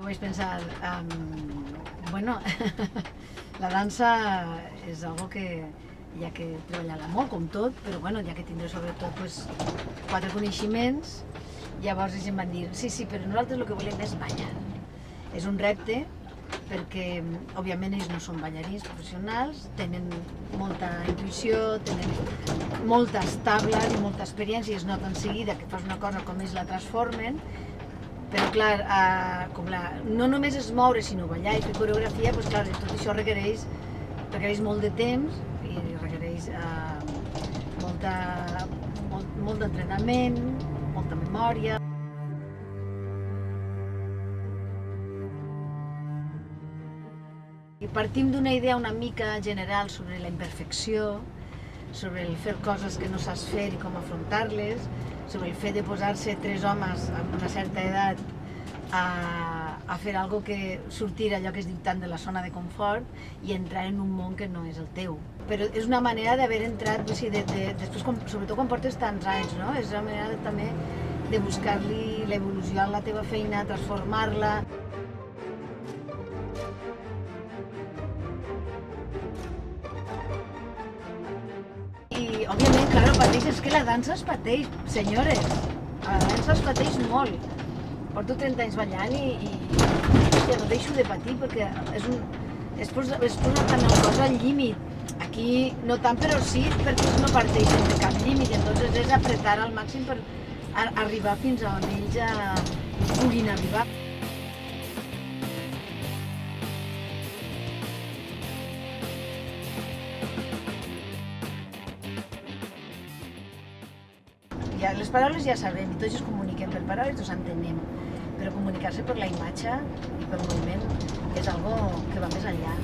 Vaig pensar, bueno, la dansa és algo que hi ha que treballar-la molt, com tot, però bueno, hi ha que tindre sobretot pues, 4 coneixements. Llavors ells em van dir, sí, però nosaltres el que volem és ballar. És un repte, perquè òbviament ells no són ballarins professionals, tenen molta intuïció, tenen moltes tables i molta experiència i es nota en seguida que fas una cosa com ells la transformen. Però clar, no només és moure, sinó ballar i fer coreografia, doncs clar, tot això requereix molt de temps i requereix molt d'entrenament, molta memòria. I partim d'una idea una mica general sobre la imperfecció, sobre el fer coses que no saps fer i com afrontar-les, sobre el fet de posar-se 3 homes amb una certa edat a fer alguna cosa que sortir allò que es diu tant de la zona de confort i entrar en un món que no és el teu. Però és una manera d'haver entrat, després, sobretot quan portes tants anys, no? És una manera també de buscar-li l'evolució a la teva feina, transformar-la. I, òbviament, clar, pateix, és que la dansa es pateix, senyores. La dansa es pateix molt. Porto 30 anys ballant i hòstia, no deixo de patir perquè és posar tant el cos al límit. Aquí no tant, però sí, perquè no parteixen de cap límit. Entonces és apretar al màxim per arribar fins a on ells puguin arribar. Les paraules ja sabem i tots es comuniquem per paraules, tots entenem, però comunicar-se per la imatge i pel moviment és algo que va més enllà.